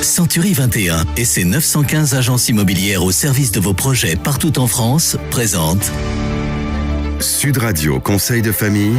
Century 21 et ses 915 agences immobilières au service de vos projets partout en France présentent Sud Radio Conseil de famille.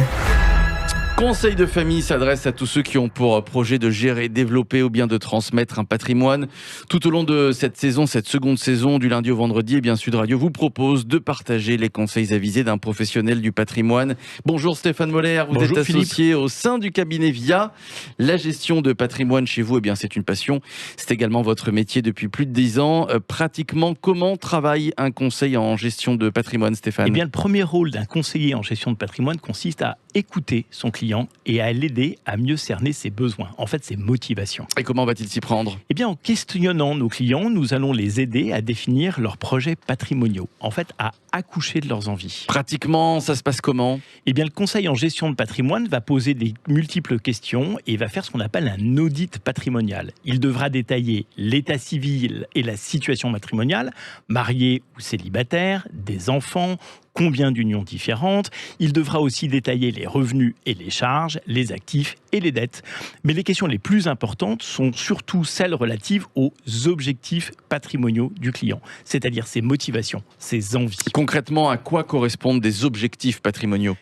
Conseil de famille s'adresse à tous ceux qui ont pour projet de gérer, développer ou bien de transmettre un patrimoine. Tout au long de cette saison, cette seconde saison, du lundi au vendredi, Sud Radio vous propose de partager les conseils avisés d'un professionnel du patrimoine. Bonjour Stéphane Moller, vous êtes associé Philippe. Au sein du cabinet VIA. La gestion de patrimoine chez vous, c'est une passion. C'est également votre métier depuis plus de 10 ans. Pratiquement, comment travaille un conseil en gestion de patrimoine, Stéphane ? Le premier rôle d'un conseiller en gestion de patrimoine consiste à écouter son client et à l'aider à mieux cerner ses besoins, en fait ses motivations. Et comment va-t-il s'y prendre ? En questionnant nos clients, nous allons les aider à définir leurs projets patrimoniaux, en fait à accoucher de leurs envies. Pratiquement, ça se passe comment ? Le conseil en gestion de patrimoine va poser des multiples questions et va faire ce qu'on appelle un audit patrimonial. Il devra détailler l'état civil et la situation matrimoniale, marié ou célibataire, des enfants, combien d'unions différentes. Il devra aussi détailler les revenus et les charges, les actifs et les dettes. Mais les questions les plus importantes sont surtout celles relatives aux objectifs patrimoniaux du client, c'est-à-dire ses motivations, ses envies. Concrètement, à quoi correspondent des objectifs patrimoniaux ?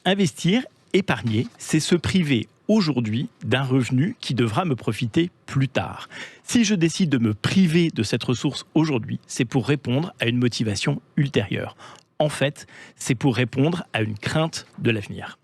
Investir, épargner, c'est se priver aujourd'hui d'un revenu qui devra me profiter plus tard. Si je décide de me priver de cette ressource aujourd'hui, c'est pour répondre à une motivation ultérieure. En fait, c'est pour répondre à une crainte de l'avenir.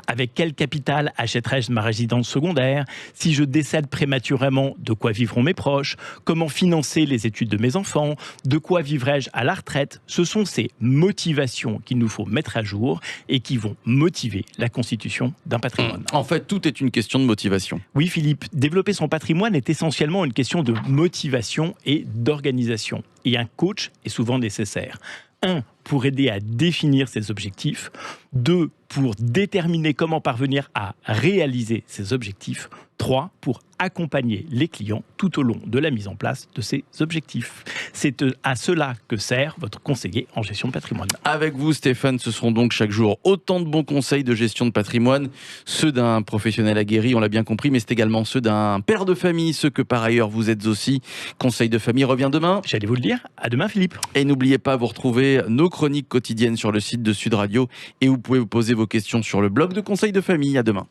Avec quel capital achèterai-je ma résidence secondaire ? Si je décède prématurément, de quoi vivront mes proches ? Comment financer les études de mes enfants ? De quoi vivrai-je à la retraite ? Ce sont ces motivations qu'il nous faut mettre à jour et qui vont motiver la constitution d'un patrimoine. En fait, tout est une question de motivation. Oui, Philippe, développer son patrimoine est essentiellement une question de motivation et d'organisation. Et un coach est souvent nécessaire. 1, pour aider à définir ses objectifs. 2, pour déterminer comment parvenir à réaliser ses objectifs. 3, pour accompagner les clients tout au long de la mise en place de ces objectifs. C'est à cela que sert votre conseiller en gestion de patrimoine. Avec vous, Stéphane, ce seront donc chaque jour autant de bons conseils de gestion de patrimoine, ceux d'un professionnel aguerri, on l'a bien compris, mais c'est également ceux d'un père de famille, ceux que par ailleurs vous êtes aussi. Conseil de famille revient demain. J'allais vous le dire. À demain, Philippe. Et n'oubliez pas, vous retrouvez nos chroniques quotidiennes sur le site de Sud Radio et vous pouvez vous poser vos questions sur le blog de Conseil de famille. À demain.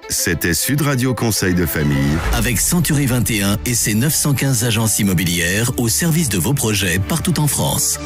C'était Sud Radio Conseil de famille. avec Century 21 et ses 915 agences immobilières au service de vos projets partout en France.